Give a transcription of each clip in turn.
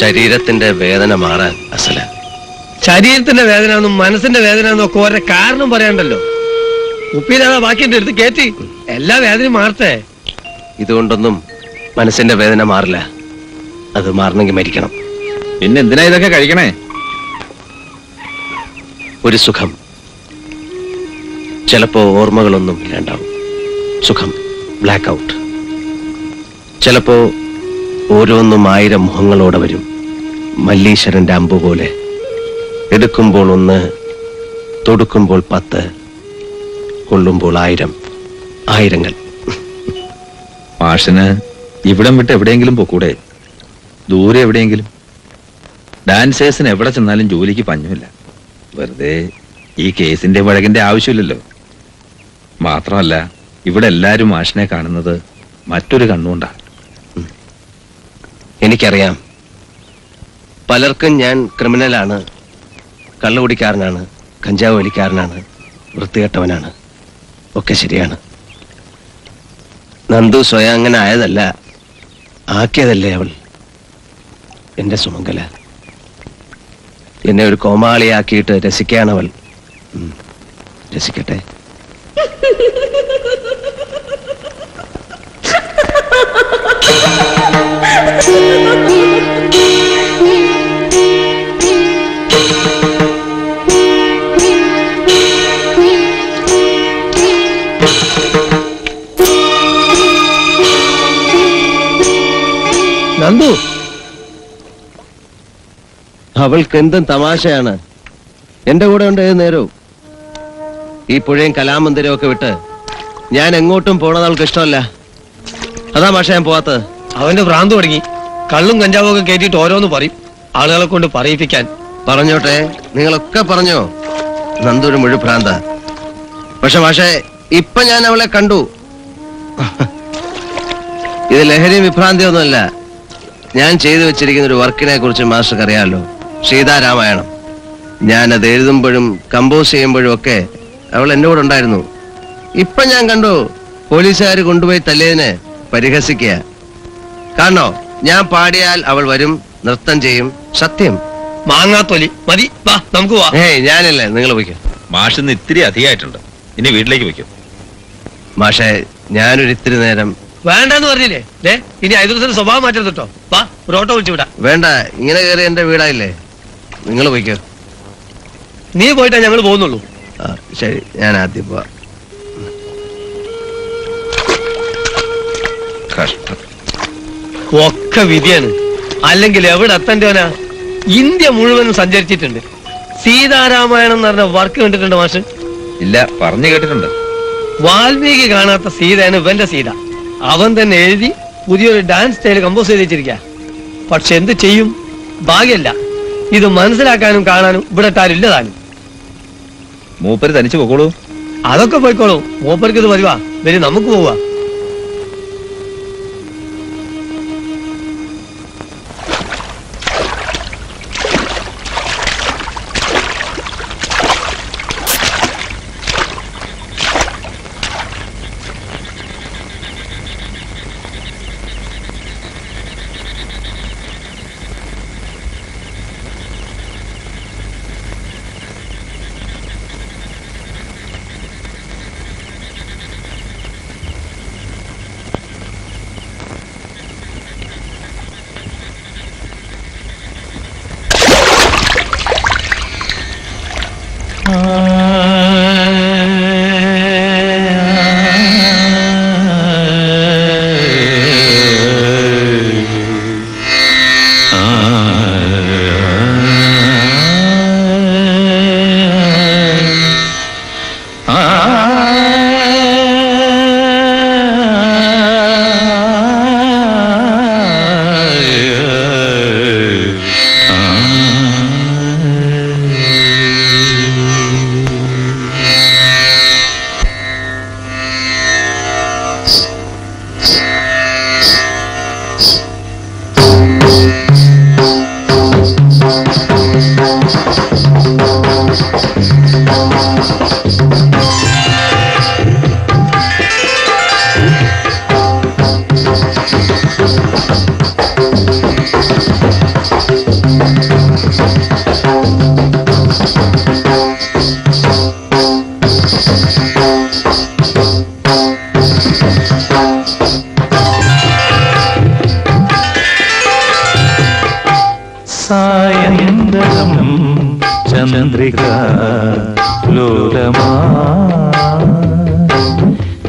ശരീരത്തിന്റെ വേദന മാറാൻ അസല. ശരീരത്തിന്റെ വേദന എന്നും മനസ്സിന്റെ വേദന എന്നും ഒക്കെ ഓരോ കാരണം പറയണ്ടല്ലോ. ഉപ്പില്ലാതെ ബാക്കി എന്റെ അടുത്ത് കേറ്റി എല്ലാ വേദനയും മാറട്ടെ. ഇതുകൊണ്ടൊന്നും മനസ്സിന്റെ വേദന മാറില്ല. അത് മാറണമെങ്കിൽ മരിക്കണം. പിന്നെ എന്തിനാ ഇതൊക്കെ കഴിക്കണേ? ഒരു സുഖം. ചിലപ്പോ ഓർമ്മകളൊന്നും ഇല്ലാണ്ടാവും. സുഖം, ബ്ലാക്ക് ഔട്ട്. ചിലപ്പോ ഓരോന്നും 1000 മുഖങ്ങളോടെ വരും. മല്ലീശ്വരന്റെ അമ്പ് പോലെ. എടുക്കുമ്പോൾ 1, തൊടുക്കുമ്പോൾ 10, കൊള്ളുമ്പോൾ 1000. ആയിരങ്ങൾ. മാഷിന് ഇവിടം വിട്ട് എവിടെയെങ്കിലും പോക്കൂടെ? ദൂരെ എവിടെയെങ്കിലും. ഡാൻസേഴ്സിന് എവിടെ ചെന്നാലും ജോലിക്ക് പഞ്ഞമില്ല. വെറുതെ ഈ കേസിന്റെ വഴകിന്റെ ആവശ്യമില്ലല്ലോ. മാത്രമല്ല, ഇവിടെ എല്ലാരും മാഷിനെ കാണുന്നത് മറ്റൊരു കണ്ണുകൊണ്ടാ. എനിക്കറിയാം. പലർക്കും ഞാൻ ക്രിമിനലാണ്, കള്ളുകുടിക്കാരനാണ്, കഞ്ചാവ് വലിക്കാരനാണ്, വൃത്തികെട്ടവനാണ്. ഒക്കെ ശരിയാണ്. നന്ദു സ്വയം അങ്ങനെ ആയതല്ല, ആക്കിയതല്ലേ അവൾ. എന്റെ സുമംഗല എന്നെ ഒരു കോമാളിയാക്കിയിട്ട് രസിക്കാണവൾ. രസിക്കട്ടെ. നന്ദു, അവൾക്ക് എന്തും തമാശയാണ്. എന്റെ കൂടെ ഉണ്ട് ഏത് നേരവും. ഈ പുഴയും കലാമന്ദിരവും ഒക്കെ വിട്ട് ഞാൻ എങ്ങോട്ടും പോണത് അവൾക്ക് ഇഷ്ടമല്ല. അതാ മാഷ ഞാൻ പോവാത്തത്. അവന്റെ ഭ്രാന്ത് തുടങ്ങി. കള്ളും കഞ്ചാവും ഒക്കെ കയറ്റിയിട്ട് ഓരോന്ന് പറയും, ആളുകളെ കൊണ്ട് പറയിപ്പിക്കാൻ. പറഞ്ഞോട്ടെ, നിങ്ങളൊക്കെ പറഞ്ഞോ. നന്ദൂര് മുഴു ഭ്രാന്ത. പക്ഷെ മാഷെ, ഇപ്പൊ ഞാൻ അവളെ കണ്ടു. ഇത് ലഹരി വിഭ്രാന്തിയൊന്നുമല്ല. ഞാൻ ചെയ്തു വെച്ചിരിക്കുന്ന ഒരു വർക്കിനെ കുറിച്ച് മാസ്റ്റർക്ക് അറിയാമല്ലോ. സീതാരാമായണം. ഞാനത് എഴുതുമ്പോഴും കമ്പോസ് ചെയ്യുമ്പോഴും ഒക്കെ അവൾ എന്റെ കൂടെ ഉണ്ടായിരുന്നു. ഇപ്പൊ ഞാൻ കണ്ടു പോലീസുകാർ കൊണ്ടുപോയി തല്ലിയതിന് പരിഹസിക്കുക. കാണോ, ഞാൻ പാടിയാൽ അവൾ വരും, നൃത്തം ചെയ്യും. സത്യം. മാങ്ങാത്തൊലി മതി, വാ നമുക്ക് വാ. ഞാനല്ലേ, നിങ്ങൾ പോയിക്കോ. മാഷിന്ന് ഇത്തിരി അധികമായിട്ടുണ്ട്. ഇനി വീട്ടിലേക്ക് വയ്ക്കും. മാഷെ, ഞാനൊരു ഇത്തിരി നേരം. വേണ്ടെന്ന് പറഞ്ഞില്ലേ? ഇനി 5 ദിവസത്തിന് സ്വഭാവം മാറ്റരുത് കേട്ടോ. വാ, ഒരു ഓട്ടോ വിളിച്ചു വിടാം. വേണ്ട, ഇങ്ങനെ കയറി എന്റെ വീടായില്ലേ. നിങ്ങൾ പോയിക്കോ. നീ പോയിട്ടാ ഞങ്ങൾ പോകുന്നുള്ളൂ. ശരി, ഞാൻ ആദ്യം പോവാ. കഷ്ടം. ഒക്കെ വിധിയാണ്. അല്ലെങ്കിൽ എവിടെ എത്തേണ്ടവനാ? ഇന്ത്യ മുഴുവനും സഞ്ചരിച്ചിട്ടുണ്ട്. സീതാരാമായണം എന്ന് പറഞ്ഞ വർക്ക് കണ്ടിട്ടുണ്ട് മാഷ്? ഇല്ല, പറഞ്ഞു കേട്ടിട്ടുണ്ട്. വാൽമീകി കാണാത്ത സീതയാണ് ഇവന്റെ സീത. അവൻ തന്നെ എഴുതി പുതിയൊരു ഡാൻസ് സ്റ്റൈൽ കമ്പോസ് ചെയ്ത് വെച്ചിരിക്കുക. പക്ഷെ എന്ത് ചെയ്യും? ഭാഗ്യല്ല. ഇത് മനസ്സിലാക്കാനും കാണാനും ഇവിടെ ആരില്ല താനും. മൂപ്പര് തനിച്ച് പോക്കോളൂ. അതൊക്കെ പോയിക്കോളൂ. മൂപ്പർക്ക് ഇത് പതിവാ. വരി, നമുക്ക് പോവാ.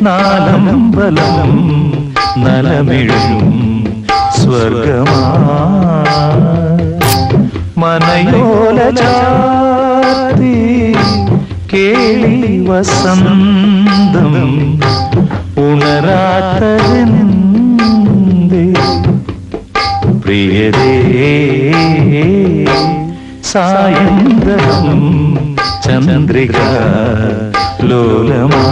നാലമ്പലം നലമിഴും സ്വർഗമാ മനയോല ചാത്തി കേളി വസന്തം ഉണരാത്തതെന്തേ പ്രിയരേ സായന്തരം ചന്ദ്രിക ലോലമാ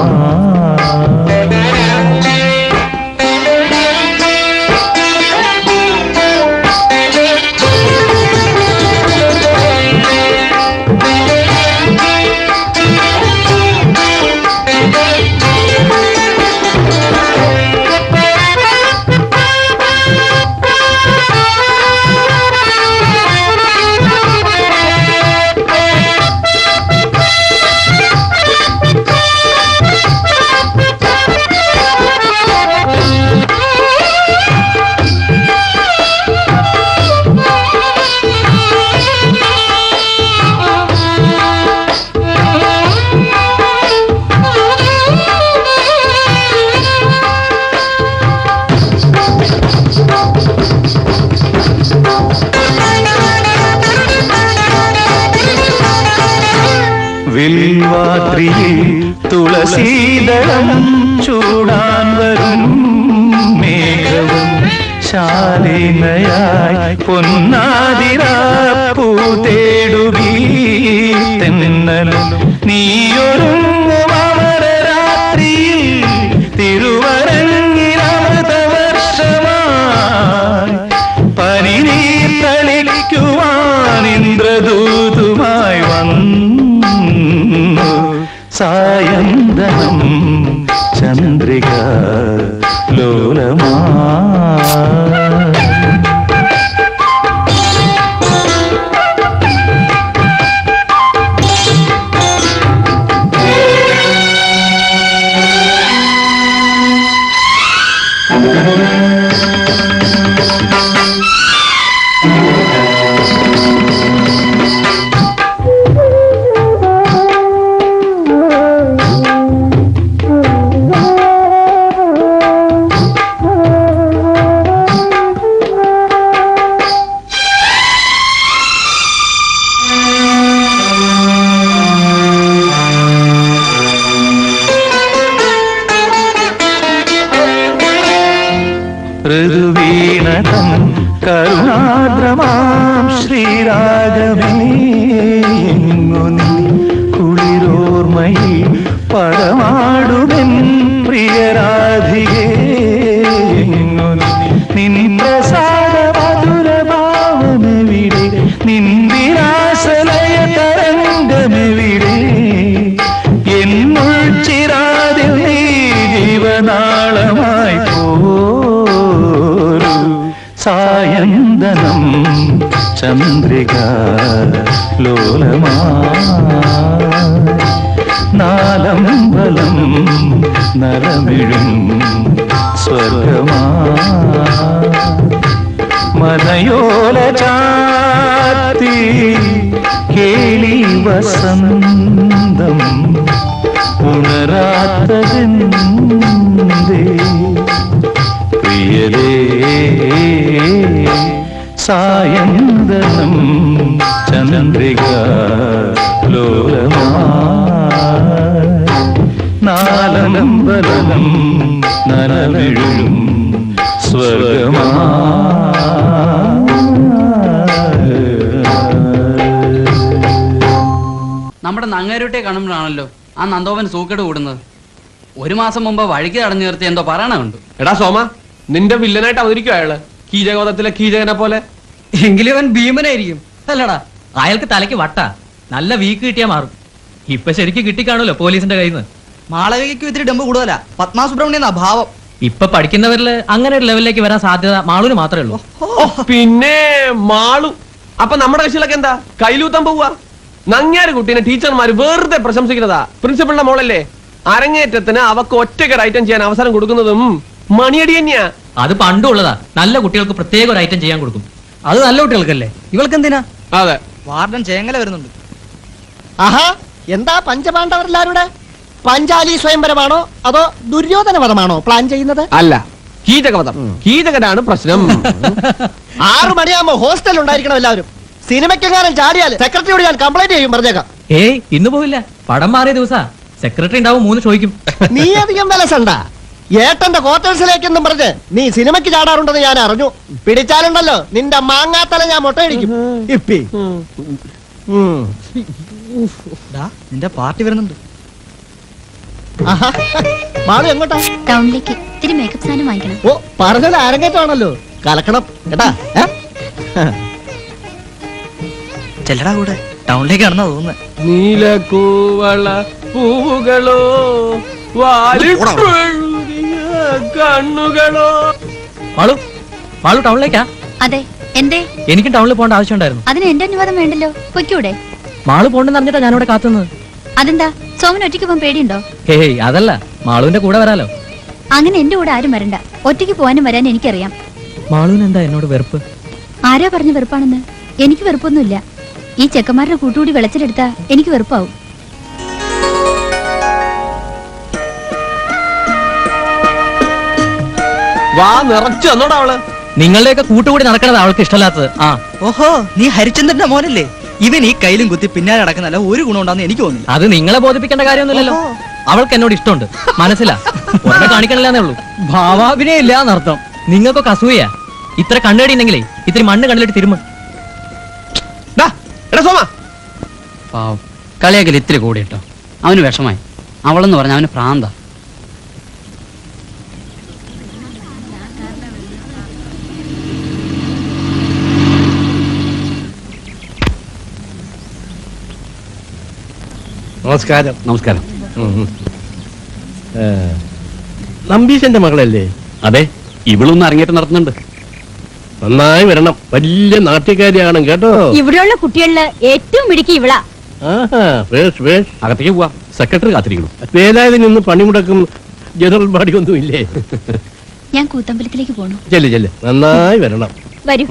വിൽവാദ്രിയിൽ തുളസീദളം ചൂടാൻ വരും മേഘവും ശാലിനയായി പൊന്നാതിരാപ്പൂ തേടുകീ തെന്നലും നീയൊരുങ്ങും അമരരാത്രിയിൽ തിരുവരങ്ങിലമൃതവർഷമായി പനിനീർ തളിക്കുവാൻ ഇന്ദ്രദൂതുമായി വന്നു സായന്തനം ചന്ദ്രിക ലോലമാ ഋതുവീണതം കരുണാദ്രമാം ശ്രീരാഗമേ കുളിരോർമ്മയിൽ പടമാടുമെൻ പ്രിയരാധികേ നിൻപ്രസാദ മധുരഭാവമെവിടെ നിന്ദിരാസലയ തരംഗമെവിടെ എന്നുൾ ചിരാതിൽ നീ ജീവനാളമായി സായന്തനം ചന്ദ്രിക ലോലമാ നാലമ്പലം നരമിഴും സ്വർഗമാ മനയോല ചാത്തി കേളി വസന്തം ഉണരാത്തതെന്തേ പ്രിയരേ സായന്തനം ചന്ദ്രിക ലോലമാ നാലമ്പലം നനവിഴും സ്വർഗമാ നമ്മുടെ നങ്ങേരുട്ടെ കാണുമ്പോഴാണല്ലോ ആ നന്ദോവൻ സൂക്കേട് കൂടുന്നത്. ഒരു മാസം മുമ്പ് വഴിക്ക് തടഞ്ഞു നിർത്തി എന്തോ പറയണുണ്ട്. എടാ സോമ, നിന്റെ വില്ലനായിട്ട് അവതരിക്കും അയാള്, കീചകവധത്തിലെ കീചകനെ പോലെ. എങ്കിലും അവൻ ഭീമനായിരിക്കും അല്ലടാ, അയാൾക്ക് തലയ്ക്ക് വട്ട. നല്ല വീക്ക് കിട്ടിയാ മാറും. ഇപ്പൊ ശരിക്കും കിട്ടിക്കാണല്ലോ പോലീസിന്റെ കയ്യിൽ നിന്ന്. മാളവികയ്ക്കും ഇത്തിരി ഡമ്പ് കൂടുതലാ. പത്മാ സുബ്രഹ്മണ്യം അഭാവം. ഇപ്പൊ പഠിക്കുന്നവരില് അങ്ങനെ ഒരു ലെവലിലേക്ക് വരാൻ സാധ്യത മാളുവിന് മാത്രമേ ഉള്ളൂ. പിന്നെ മാളു അപ്പൊ നമ്മുടെ കക്ഷികളൊക്കെ എന്താ കയ്യിലൂത്താൻ പോവുക? നങ്ങാര് കുട്ടീനെ ടീച്ചർമാര് വെറുതെ പ്രശംസിക്കുന്നതാ. പ്രിൻസിപ്പളിന്റെ മോളല്ലേ, അരങ്ങേറ്റത്തിന് അവക്ക് ഒറ്റയ്ക്ക് ഐറ്റം ചെയ്യാൻ അവസരം കൊടുക്കുന്നതും മണിയടി തന്നെയാ. അത് പണ്ടുള്ളതാ. നല്ല കുട്ടികൾക്ക് പ്രത്യേക ഒരു ഐറ്റം ചെയ്യാൻ കൊടുക്കും. അത് നല്ല കുട്ടികൾക്കല്ലേ, ഇവൾക്ക് എന്തിനാ? അതെ, വാർഡൻ ചേങ്ങല വരുന്നുണ്ട്. ആഹാ, എന്താ പഞ്ചപാണ്ഡവരെല്ലാരുടെ? പാഞ്ചാലി സ്വയംവരമാണോ അതോ ദുര്യോധന വധമാണോ പ്ലാൻ ചെയ്യുന്നത്? അല്ല, കീചകവധം. കീചകനാണ് പ്രശ്നം. 6 മണിയാകുമ്പോ ഹോസ്റ്റൽ ഉണ്ടായിരിക്കണം എല്ലാവരും. സിനിമയ്ക്കെങ്ങാനും ചാടിയാൽ സെക്രട്ടറിയോട് ഞാൻ കംപ്ലൈന്റ് ചെയ്യും, പറഞ്ഞേക്കാം. ഏയ് ഇന്ന് പോവില്ല, പടം മാറിയ ദിവസാ. സെക്രട്ടറി ഉണ്ടാവും 3 ചോദിക്കും. നീ അധികം വിലസണ്ട. ഏട്ടന്റെ ക്വാർട്ടേഴ്സിലേക്കെന്നും പറഞ്ഞ് നീ സിനിമയ്ക്ക് ചാടാറുണ്ടെന്ന് ഞാൻ അറിഞ്ഞു. പിടിച്ചാലുണ്ടല്ലോ നിന്റെ മാങ്ങാത്തല ഞാൻ മുട്ടയടിക്കും. ഇപ്പി നിന്റെ പാർട്ടി വരുന്നുണ്ട്. ആഹാ. മാളു എങ്ങോട്ടാ? ടൗണിലേക്ക് ഇത്തിരി മേക്കപ്പ് സാധനം വാങ്ങിക്കണം. ഓ, പറഞ്ഞത് അരങ്ങേറ്റമാണല്ലോ, കലക്കണം കേട്ടാ. ചെല്ലടാ കൂടെ, ടൗണിലേക്കാണെന്നാ തോന്നുന്നത്. നീലക്കൂവള പൂവുകളോ വാലിപ്പൊഴുതിയ കണ്ണുകളോ. മാളു മാളു ടൗണിലേക്കാ? അതെ, എന്തേ? എനിക്കും ടൗണിൽ പോകേണ്ട ആവശ്യമുണ്ടായിരുന്നു. അതിന് എന്റെ അനുവാദം വേണ്ടല്ലോ, പൊയ്ക്കൂടെ? മാളു പോകണ്ടെന്ന് അറിഞ്ഞിട്ടാ ഞാനിവിടെ കാത്തുന്നത്. അതെന്താ, സോമൻ ഒറ്റയ്ക്ക് പോകാൻ പേടിയുണ്ടോ? ഹേയ് അതല്ല, മാളുവിന്റെ കൂടെ വരാലോ. അങ്ങനെ എന്റെ കൂടെ ആരും വരണ്ട. ഒറ്റയ്ക്ക് പോകാനും വരാൻ എനിക്കറിയാം. മാളുവിന് എന്താ എന്നോട് വെറുപ്പ്? ആരാ പറഞ്ഞ വെറുപ്പാണെന്ന്? എനിക്ക് വെറുപ്പൊന്നുമില്ല. ഈ ചെക്കന്മാരുടെ കൂട്ടുകൂടി വിളച്ചിലെടുത്താ എനിക്ക് വെറുപ്പാവും. വാ നിറച്ചു തന്നോടാ അവള്. നിങ്ങളുടെയൊക്കെ കൂട്ടുകൂടി നടക്കണത് അവൾക്ക് ഇഷ്ടമല്ലാത്തത്. ആ ഓഹോ, നീ ഹരിചന്ദ്രന്റെ മോനല്ലേ? ഇവൻ ഈ കയ്യിലും കുത്തി പിന്നാലെ നടക്കുന്നല്ല ഒരു ഗുണം ഉണ്ടാന്ന് എനിക്ക് തോന്നുന്നില്ല. അത് നിങ്ങളെ ബോധിപ്പിക്കേണ്ട കാര്യമൊന്നുമില്ലല്ലോ. അവൾക്ക് എന്നോട് ഇഷ്ടമുണ്ട്, മനസ്സിലാ. ഉടനെ കാണിക്കണില്ലെന്നേ ഉള്ളൂ. ഭാവാഭിനയം ഇല്ല എന്നർത്ഥം. നിങ്ങൾക്കൊക്കെ അസൂയ. ഇത്ര കണ്ണേടി ഉണ്ടെങ്കിലേ ഇത്തിരി മണ്ണ് കണ്ടിട്ട് തിരുമ. കളിയാക്കൽ ഇത്തിരി കൂടി കേട്ടോ. അവന് വിഷമായി. അവളെന്ന് പറഞ്ഞ അവന് പ്രാന്ത. നമസ്കാരം. നമസ്കാരം. നമ്പീശന്റെ മകളല്ലേ? അതെ, ഇവളൊന്ന് അരങ്ങേറ്റം നടത്തുന്നുണ്ട്. നന്നായി വരണം. വലിയ നാട്യക്കാരിയാണ് കേട്ടോ. ഇവിടെയുള്ള കുട്ടികളില് ഏറ്റവും മിടുക്കി ഇവളാ. അകത്തേക്ക് പോവാം, സെക്രട്ടറി കാത്തിരിക്കണം. വേലായുധ നിന്ന് പണിമുടക്കും ജനറൽ ബാഡി ഒന്നും ഇല്ലേ? ഞാൻ കൂത്തമ്പലത്തിലേക്ക് പോണു. ചെല്ല് ചെല്ല്, നന്നായി വരണം. വരൂ.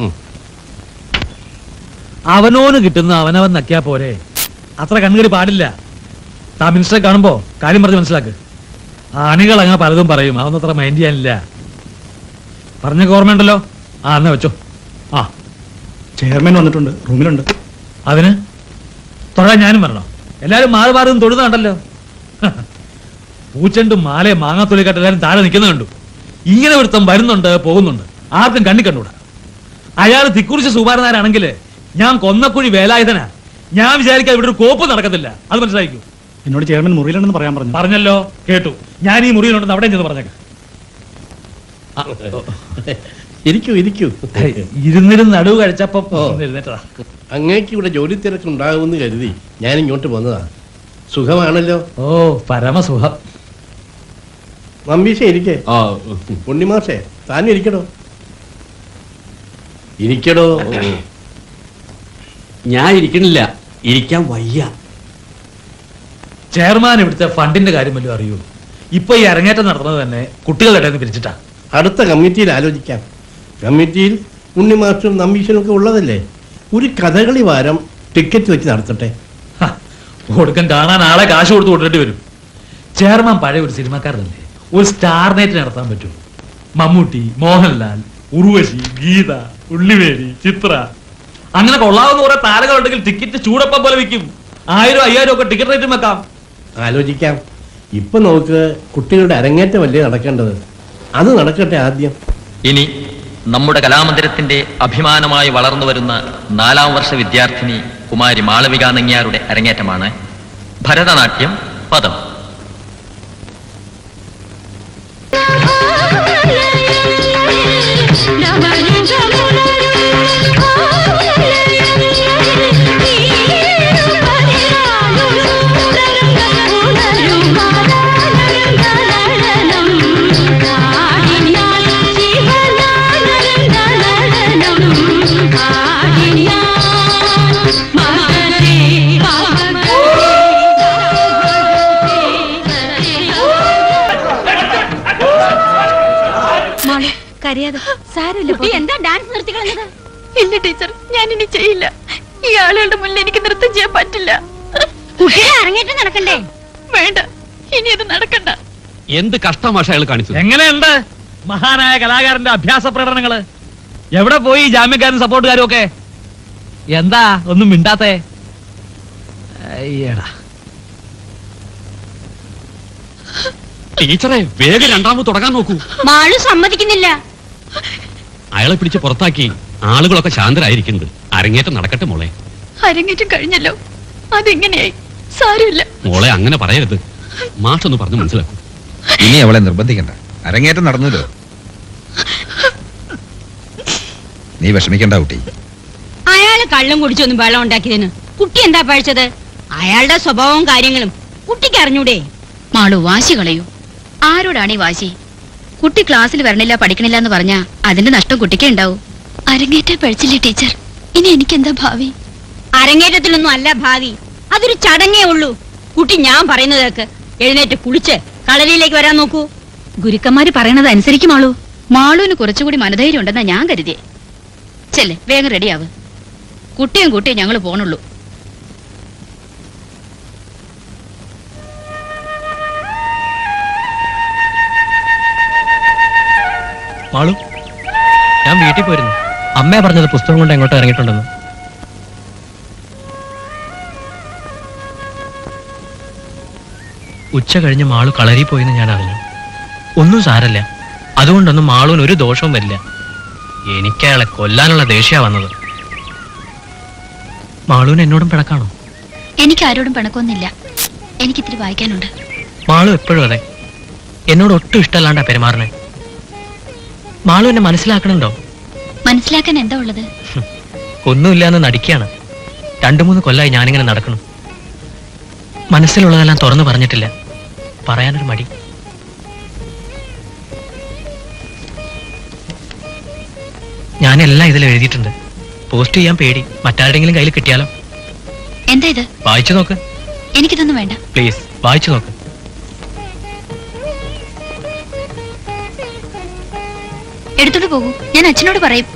അവനോന് കിട്ടുന്ന അവനവൻ നക്കിയാ പോരെ, അത്ര കണ്ണുകടി പാടില്ല. താ മിനിസ്റ്ററെ കാണുമ്പോ കാര്യം പറഞ്ഞ് മനസ്സിലാക്ക്. ആണികൾ അങ്ങനെ പലതും പറയും, അതൊന്നും അത്ര മൈൻഡ് ചെയ്യാനില്ല. പറഞ്ഞ ഓർമ്മയുണ്ടല്ലോ. ആ എന്നാ വെച്ചോ. ആ ചെയർമാൻ വന്നിട്ടുണ്ട്, റൂമിലുണ്ട്. അതിന് തൊഴാൻ ഞാനും വരണം. എല്ലാരും മാറി മാറി തൊഴുന്നുണ്ടല്ലോ. പൂച്ചണ്ടും മാലയും മാങ്ങാത്തൊലിക്കാട്ട് എല്ലാരും താഴെ നിൽക്കുന്ന കണ്ടു. ഇങ്ങനെ ഒരുത്തം വരുന്നുണ്ട് പോകുന്നുണ്ട്, ആർക്കും കണ്ണി കണ്ടൂടാ. അയാൾ തിക്കുറിച്ച് സുകുമാരനാരാണെങ്കിൽ ഞാൻ കൊന്നക്കുഴി വേലായുധനാ. ഞാൻ വിചാരിക്കാൻ ഇവിടെ ഒരു കോപ്പ് നടക്കത്തില്ല, അത് മനസ്സിലാക്കൂ. എന്നോട് ചെയർമാൻ മുറിയിലുണ്ടെന്ന് പറയാൻ പറഞ്ഞു. പറഞ്ഞല്ലോ, കേട്ടു. ഞാൻ ഈ മുറിയിലുണ്ടെന്ന് അവിടെ ചെന്ന് പറഞ്ഞേക്കാം. ഇരിക്കൂ ഇരിക്കൂ. ഇരുന്നിരുന്ന് നടുവ് കഴിച്ചപ്പോ എഴുന്നേറ്റതാ. അങ്ങേക്ക് ഇവിടെ ജോലി തിരക്കുണ്ടാകുമെന്ന് കരുതി ഞാൻ ഇങ്ങോട്ട് വന്നതാ. സുഖമാണല്ലോ? ഓ പരമസുഖം. നമ്പീശ ഇരിക്കേ. ഉണ്ണിമാഷേ താനും ഇരിക്കടോ. ഇരിക്കടോ. ഞാൻ ഇരിക്കണില്ല, ഇരിക്കാൻ വയ്യ. ചെയർമാൻ ഇവിടുത്തെ ഫണ്ടിന്റെ കാര്യം വല്ലതും അറിയൂ? ഇപ്പൊ ഈ അരങ്ങേറ്റം നടത്തുന്നത് തന്നെ കുട്ടികളുടെ ഇടയിൽ നിന്ന് പിരിച്ചിട്ടാ. അടുത്ത കമ്മിറ്റിയിൽ ആലോചിക്കാം. കമ്മിറ്റിയിൽ ഉണ്ണിമാഷും നമ്പീശനും ഒക്കെ ഉള്ളതല്ലേ. ഒരു കഥകളി വാരം ടിക്കറ്റ് വെച്ച് നടത്തട്ടെ. കൊടുക്കാൻ കാണാൻ ആളെ കാശ് കൊടുത്ത് കൊണ്ടിട്ട് വരും. ചെയർമാൻ പഴയ ഒരു സിനിമാക്കാരനല്ലേ, ഒരു സ്റ്റാർ നൈറ്റ് നടത്താൻ പറ്റൂ. മമ്മൂട്ടി, മോഹൻലാൽ, ഉർവശി, ഗീത, ഉള്ളിവേലി, ചിത്ര, അങ്ങനെ കൊള്ളാവുന്ന കുറെ താരങ്ങളുണ്ടെങ്കിൽ ടിക്കറ്റ് ചൂടപ്പം പോലെ വിൽക്കും. 1000 5000 ഒക്കെ ടിക്കറ്റ് റേറ്റും വെക്കാം. ആലോചിക്കാം. ഇപ്പൊ നമുക്ക് കുട്ടികളുടെ അരങ്ങേറ്റമല്ലേ നടക്കേണ്ടത്. അത് നടക്കട്ടെ ആദ്യം. ഇനി നമ്മുടെ കലാമന്ദിരത്തിന്റെ അഭിമാനമായി വളർന്നു വരുന്ന 4ാം വർഷ വിദ്യാർത്ഥിനി കുമാരി മാളവിക നങ്ങ്യാരുടെ അരങ്ങേറ്റമാണ്. ഭരതനാട്യം പദം. എന്താ ഡാൻസ് നിർത്തിക്കളഞ്ഞത്? ഇല്ല ടീച്ചർ, ഞാൻ ഇനി ചെയ്യില്ല. ഈ ആളുകളുടെ മുന്നിൽ എനിക്ക് നൃത്തം ചെയ്യാൻ പറ്റില്ല. കുട്ടികളെ അരങ്ങേറ്റം നടക്കണ്ടേ? വേണ്ട, ഇനി എന്ത് കഷ്ടമാഷ അയാൾ കാണിച്ചു. എങ്ങനെയുണ്ട് മഹാനായ കലാകാരന്റെ അഭ്യാസ പ്രകടനങ്ങള്? എവിടെ പോയി ജാമ്യക്കാരും സപ്പോർട്ടുകാരും ഒക്കെ? എന്താ ഒന്നും മിണ്ടാത്തേ? അയ്യടാ. ടീച്ചറെ വേഗം രണ്ടാമത് തുടങ്ങാൻ നോക്കൂ. മാളു സമ്മതിക്കുന്നില്ല. അയാളെ പിടിച്ച് പുറത്താക്കി ആളുകളൊക്കെ ശാന്തരായിരിക്കുന്നുണ്ട്. അരങ്ങേറ്റം നടക്കട്ടെ മോളെ. അരങ്ങേറ്റം കഴിഞ്ഞല്ലോ, അതെങ്ങനെയായി? സാരമില്ല മോളെ, അങ്ങനെ പറയരുത്. മാഷൊന്ന് പറഞ്ഞു മനസ്സിലാക്കൂ. ഇനി അവളെ നിർബന്ധിക്കണ്ട. അരങ്ങേറ്റം നടന്നല്ലോ. നീ വിഷമിക്കണ്ട കുട്ടി. അയാള് കള്ളം കുടിച്ചൊന്നും വെള്ളം ഉണ്ടാക്കിയതിന് കുട്ടി എന്താ പഴിച്ചത്? അയാളുടെ സ്വഭാവവും കാര്യങ്ങളും കുട്ടിക്ക് അറിഞ്ഞൂടെ? മാളു വാശി കളയൂ. ആരോടാണ് ഈ വാശി? കുട്ടി ക്ലാസ്സിൽ വരണില്ല, പഠിക്കണില്ല എന്ന് പറഞ്ഞാ അതിന്റെ നഷ്ടം കുട്ടിക്കേ ഉണ്ടാവൂ. അരങ്ങേറ്റം പഴിച്ചില്ലേ ടീച്ചർ? ഇനി എനിക്കെന്താ ഭാവി? അരങ്ങേറ്റത്തിലൊന്നും അല്ല ഭാവി, അതൊരു ചടങ്ങേ ഉള്ളൂ. കുട്ടി ഞാൻ പറയുന്നത് കേക്ക്. എഴുന്നേറ്റ് കുളിച്ച് കളരിയിലേക്ക് വരാൻ നോക്കൂ. ഗുരുക്കന്മാര് പറയണത് അനുസരിക്കും മാളു. മാളുവിന് കുറച്ചുകൂടി മനധൈര്യം ഉണ്ടെന്നാ ഞാൻ കരുതിയേ. ചെല്ലേ, വേഗം റെഡിയാവ്. കുട്ടിയും കുട്ടിയും ഞങ്ങൾ പോണുള്ളൂ. മാളു, ഞാൻ വീട്ടിൽ പോയിരുന്നു. അമ്മയെ പറഞ്ഞത് പുസ്തകം കൊണ്ട് എങ്ങോട്ട് ഇറങ്ങിയിട്ടുണ്ടെന്ന്. ഉച്ച കഴിഞ്ഞ് മാളു കളരി പോയിന്ന് ഞാൻ അറിഞ്ഞു. ഒന്നും സാരല്ല, അതുകൊണ്ടൊന്നും മാളുവിന് ഒരു ദോഷവും വരില്ല. എനിക്ക് അയാളെ കൊല്ലാനുള്ള ദേഷ്യ വന്നത്. മാളുവിന് എന്നോടും പിണക്കാണോ? എനിക്ക് ആരോടും പിണക്കൊന്നുമില്ല. എനിക്കിത്തിരി വായിക്കാനുണ്ട്. മാളു എപ്പോഴും അതെ, എന്നോട് ഒട്ടും ഇഷ്ടമല്ലാണ്ടാ പെരുമാറണേ. മാളു എന്നെ മനസ്സിലാക്കണുണ്ടോ? മനസ്സിലാക്കാൻ എന്താ ഉള്ളത്? ഒന്നുമില്ലാന്ന് നടിക്കുകയാണ്. 2-3 കൊല്ലായി ഞാനിങ്ങനെ നടക്കണം. മനസ്സിലുള്ളതെല്ലാം തുറന്നു പറഞ്ഞിട്ടില്ല. പറയാനൊരു മടി. ഞാനെല്ലാം ഇതിൽ എഴുതിയിട്ടുണ്ട്. പോസ്റ്റ് ചെയ്യാൻ പേടി. മറ്റാരുടെങ്കിലും കയ്യിൽ കിട്ടിയാലോ? എന്താ ഇത്? വായിച്ചു നോക്ക്. എനിക്കിതൊന്നും വേണ്ട. പ്ലീസ് വായിച്ചു നോക്ക്. എടുത്തോണ്ട് പോകൂ, ഞാൻ അച്ഛനോട് പറയും.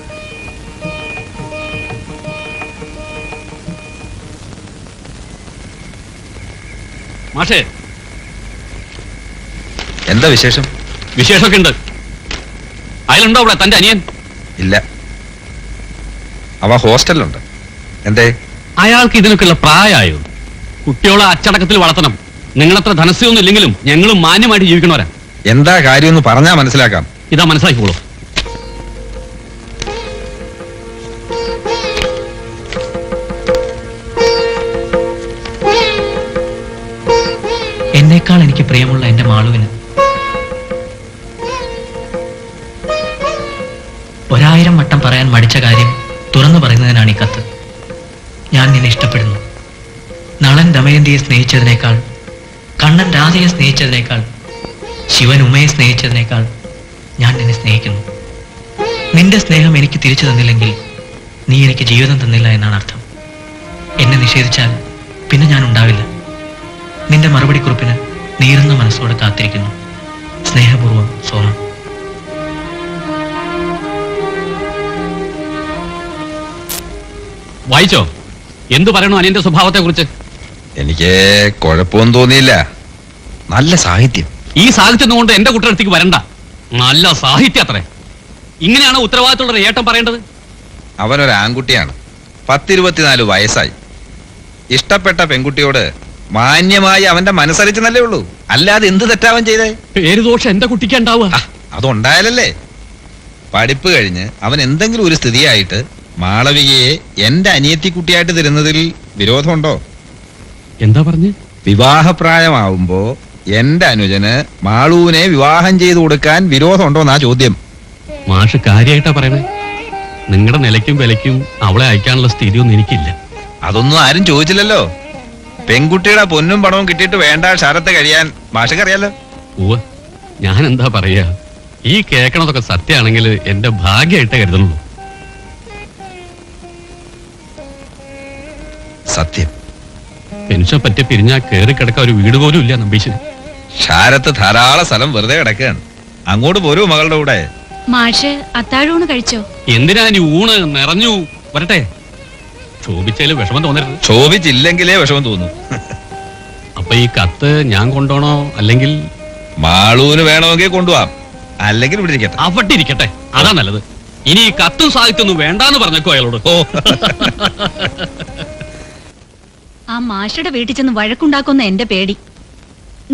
മാഷേ, എന്താ വിശേഷം? വിശേഷമൊക്കെ ഉണ്ട്. അയാളുണ്ടോ അവിടെ, തന്റെ അനിയൻ? ഇല്ല, അവ ഹോസ്റ്റലിലുണ്ട്. എന്തേ? അയാൾക്ക് ഇതിനൊക്കെയുള്ള പ്രായമായോ? കുട്ടികളെ അച്ചടക്കത്തിൽ വളർത്തണം. നിങ്ങളത്ര ധനസ്യൊന്നും ഇല്ലെങ്കിലും ഞങ്ങളും മാന്യമായിട്ട് ജീവിക്കണവരാ. എന്താ കാര്യമൊന്ന് പറഞ്ഞാ മനസ്സിലാക്കാം. ഇതാ മനസ്സിലാക്കിക്കോളൂ. എന്നേക്കാൾ എനിക്ക് പ്രിയമുള്ള എന്റെ മാളുവിന് 1000 വട്ടം പറയാൻ മടിച്ച കാര്യം തുറന്നു പറയുന്നതിനാണ് ഈ കത്ത്. ഞാൻ നിന്നെ ഇഷ്ടപ്പെടുന്നു. നളൻ ദമയന്തിയെ സ്നേഹിച്ചതിനേക്കാൾ, കണ്ണൻ രാധയെ സ്നേഹിച്ചതിനേക്കാൾ, ശിവൻ ഉമയെ സ്നേഹിച്ചതിനേക്കാൾ ഞാൻ നിന്നെ സ്നേഹിക്കുന്നു. നിന്റെ സ്നേഹം എനിക്ക് തിരിച്ചു തന്നില്ലെങ്കിൽ നീ എനിക്ക് ജീവിതം തന്നില്ല എന്നാണ് അർത്ഥം. എന്നെ നിഷേധിച്ചാൽ പിന്നെ ഞാൻ ഉണ്ടാവില്ല. നിന്റെ മറുപടി കുറിപ്പിന് നീറുന്ന മനസ്സോടെ കാത്തിരിക്കുന്നു. സ്നേഹപൂർവ്വം, സോമൻ. വായിച്ചോ? എന്തു പറയണു അനിയന്റെ സ്വഭാവത്തെ കുറിച്ച്? എനിക്ക് കുഴപ്പമൊന്നും തോന്നിയില്ല. നല്ല സാഹിത്യം. ഈ സാഹിത്യം കൊണ്ട് എന്റെ കുട്ടിയടുത്തേക്ക് വരണ്ട. നല്ല സാഹിത്യം അത്രേ. ഇങ്ങനെയാണ് ഉത്തരവാദിത്തമുള്ള ഏട്ടൻ പറയേണ്ടത്. അവനൊരു ആൺകുട്ടിയാണ്. 10-24 വയസ്സായി. ഇഷ്ടപ്പെട്ട പെൺകുട്ടിയോട് മാന്യമായി അവന്റെ മനസ്സറിച്ചെന്നല്ലേ ഉള്ളൂ. അല്ലാതെ എന്ത് തെറ്റാവൻ ചെയ്തേ? പേര് ദോഷം എന്റെ കുട്ടിക്ക് ഉണ്ടാവുക. അതുണ്ടായാലല്ലേ. പഠിപ്പ് കഴിഞ്ഞ് അവൻ എന്തെങ്കിലും ഒരു സ്ഥിതിയായിട്ട് മാളവികയെ എന്റെ അനിയത്തി കുട്ടിയായിട്ട് തരുന്നതിൽ വിരോധമുണ്ടോ? എന്താ പറഞ്ഞ്? വിവാഹപ്രായമാവുമ്പോ എന്റെ അനുജന് മാളൂവിനെ വിവാഹം ചെയ്തു കൊടുക്കാൻ വിരോധമുണ്ടോന്നാ ചോദ്യം. മാഷ് കാര്യമായിട്ടാ പറയണേ. നിങ്ങളുടെ നിലയ്ക്കും വിലയ്ക്കും അവളെ അയക്കാനുള്ള സ്ഥിതിയൊന്നും എനിക്കില്ല. അതൊന്നും ആരും ചോദിച്ചില്ലല്ലോ. പെൺകുട്ടിയുടെ പൊന്നും പണവും കിട്ടിയിട്ട് വേണ്ട ഷരത്ത് കഴിയാൻ മാഷക്കറിയാലോ. ഉവ്വ്, ഞാൻ എന്താ പറയാ. ഈ കേൾക്കണതൊക്കെ സത്യമാണെങ്കിൽ എന്റെ ഭാഗ്യമായിട്ടേ കരുതുന്നുള്ളൂ. സത്യം. പെൻഷൻ പറ്റി പിരിഞ്ഞാ കേറി കിടക്കാൻ ഒരു വീട് പോലും ഇല്ല നമ്പീശന്. ഷാരത്ത് ധാരാളം സ്ഥലം വെറുതെ കിടക്കുകയാണ്. അങ്ങോട്ട് പോരൂ മകളുടെ കൂടെ. മാഷ് അത്താഴൂണ് കഴിച്ചോ? എന്തിനാ നീ ഊണ് നിറഞ്ഞു വരട്ടെ. ക്ഷോഭിച്ചാലും വിഷമം തോന്നരുത്. ക്ഷോഭിച്ചില്ലെങ്കിലേ വിഷമം തോന്നും. അപ്പൊ ഈ കത്ത് ഞാൻ കൊണ്ടോണോ അല്ലെങ്കിൽ? മാളൂന് വേണമെങ്കിൽ കൊണ്ടുപോവാം, അല്ലെങ്കിൽ ഇവിടെ ഇരിക്കട്ടെ. അവിടെ ഇരിക്കട്ടെ, അതാ നല്ലത്. ഇനി ഈ കത്തും സാഹിത്യമൊന്നും വേണ്ടാന്ന് പറഞ്ഞേക്കോ അയാളോട്. ഓ ആ മാഷയുടെ വീട്ടിൽ ചെന്ന് വഴക്കുണ്ടാക്കുന്ന എന്റെ പേടി.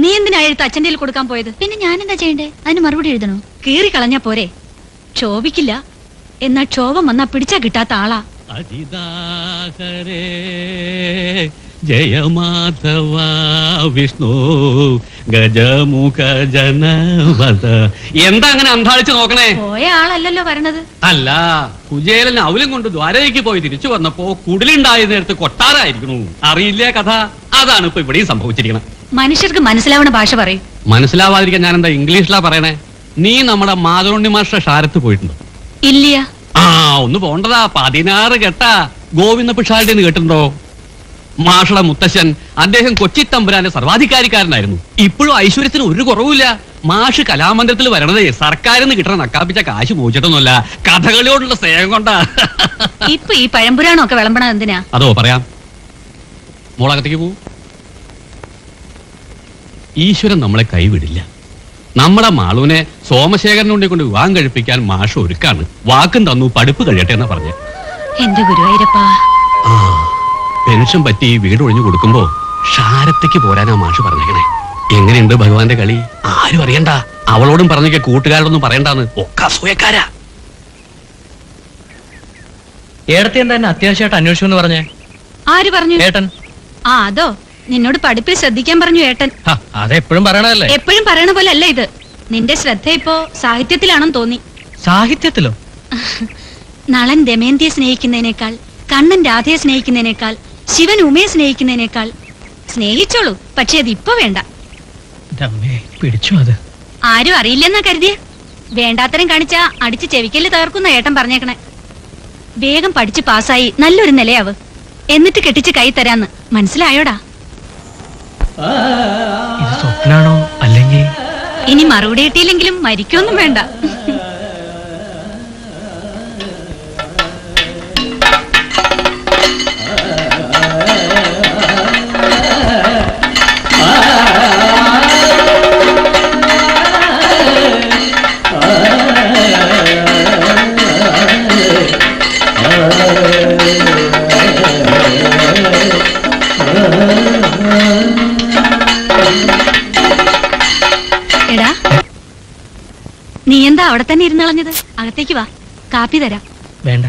നീ എന്തിനാ എഴുത്ത് അച്ഛൻ്റെ കയ്യിൽ കൊടുക്കാൻ പോയത്? പിന്നെ ഞാൻ എന്താ ചെയ്യണ്ടേ? അതിന് മറുപടി എഴുതണോ? കീറി കളഞ്ഞാ പോരെ? ക്ഷോഭിക്കില്ല, എന്നാ ക്ഷോഭം വന്നാ പിടിച്ചാ കിട്ടാത്ത ആളാ. ജയമാധവ വിഷ്ണു ഗജമുഖ ജനവദ. എന്താ അങ്ങനെ അന്താളിച്ച് നോക്കണേ? പോയ ആളല്ലല്ലോ വരണത്. അല്ല, കുചേലൻ അവലും കൊണ്ട് ദ്വാരകയ്ക്ക് പോയി തിരിച്ചു വന്നപ്പോ കുടിലുണ്ടായ നേരത്ത് കൊട്ടാരായിരിക്കണു. അറിയില്ലേ കഥ? അതാണ് ഇപ്പൊ ഇവിടെയും സംഭവിച്ചിരിക്കണം. മനുഷ്യർക്ക് മനസ്സിലാവണ ഭാഷ പറയും. മനസ്സിലാവാതിരിക്കാൻ ഞാൻ എന്താ ഇംഗ്ലീഷിലാ പറയണേ? നീ നമ്മുടെ മാതൃണ്ണി മാസ്റ്റർ ഷാരത്ത് പോയിട്ടുണ്ടോ? ഇല്ല. ആ, ഒന്ന് പോണ്ടതാ. 16 കെട്ടാ ഗോവിന്ദ പിഷാരുടെ കേട്ടിട്ടുണ്ടോ? മാഷയുടെ മുത്തശ്ശൻ, അദ്ദേഹം കൊച്ചി തമ്പുരാന്റെ സർവാധികാരിക്കാരനായിരുന്നു. ഇപ്പോഴും ഐശ്വര്യത്തിന് ഒരു കുറവുമില്ല. മാഷ് കലാമന്ദിരത്തിൽ വരണതേ സർക്കാരിൽ നിന്ന് കിട്ടണ നക്കാപ്പിച്ച കാശ് മോചിട്ടൊന്നുമല്ല, കഥകളിയോടുള്ള സ്നേഹം കൊണ്ടാ. ഇപ്പൊ ഈ പഴംപുരാണമൊക്കെ വിളമ്പണത് എന്തിനാ? അതോ പറയാം. മോളകത്തേക്ക് പോ. ഈശ്വരൻ നമ്മളെ കൈവിടില്ല. നമ്മുടെ മാളൂനെ സോമശേഖരനുണ്ടെ കൊണ്ട് വിവാഹം കഴിപ്പിക്കാൻ മാഷ് ഒരുക്കാണ്. വാക്കും തന്നു, പഠിപ്പ് കഴിയട്ടെ എന്ന് പറഞ്ഞു. എന്റെ ഗുരുവായൂരപ്പാ. പെൻഷൻ പറ്റി വീട് ഒഴിഞ്ഞു കൊടുക്കുമ്പോ ഷാരത്തേക്ക് പോരാനാ മാഷ് പറഞ്ഞേക്കണേ. എങ്ങനെയുണ്ട് ഭഗവാന്റെ കളി? ആരും അറിയണ്ട. അവളോടും പറഞ്ഞേക്ക, കൂട്ടുകാരോടൊന്നും പറയണ്ടാന്ന്. ഒക്കെ അസൂയക്കാരാ. ഏടത്തി എന്താ എന്നെ അത്യാവശ്യമായിട്ട് അന്വേഷിച്ചു എന്ന് പറഞ്ഞേ? ആര് പറഞ്ഞു? ഏട്ടൻ. ആ, അതോ, നിന്നോട് പഠിപ്പിൽ ശ്രദ്ധിക്കാൻ പറഞ്ഞു ഏട്ടൻ. അതെപ്പോഴും പറയണല്ലേ? എപ്പോഴും പറയണ പോലെ അല്ല ഇത്. നിന്റെ ശ്രദ്ധ ഇപ്പോ സാഹിത്യത്തിലാണെന്ന് തോന്നി. സാഹിത്യത്തിലോ? നളൻ ദമയന്തിയെ സ്നേഹിക്കുന്നതിനേക്കാൾ, കണ്ണൻ രാധയെ സ്നേഹിക്കുന്നതിനേക്കാൾ, ശിവൻ ഉമയെ സ്നേഹിക്കുന്നതിനേക്കാൾ സ്നേഹിച്ചോളൂ, പക്ഷെ അത് ഇപ്പൊ വേണ്ട. പിടിച്ചു അത്. ആരും അറിയില്ലെന്നാ കരുതിയ? വേണ്ടാത്തരം കാണിച്ചാ അടിച്ച് ചെവിക്കല് തകർക്കുന്ന ഏട്ടൻ പറഞ്ഞേക്കണേ. വേഗം പഠിച്ച് പാസ്സായി നല്ലൊരു നിലയാവ്, എന്നിട്ട് കെട്ടിച്ച് കൈ തരാന്ന്. മനസ്സിലായോടാ? ഇത് സ്വപ്നാണോ അല്ലെങ്കിൽ? ഇനി മറുപടി കിട്ടിയില്ലെങ്കിലും മരിക്കൊന്നും വേണ്ട. എടാ, നീ എന്താ അവിടെ തന്നെ ഇരുന്നളഞ്ഞത്? അകത്തേക്ക് വാ, കാപ്പി തരാം. വേണ്ട.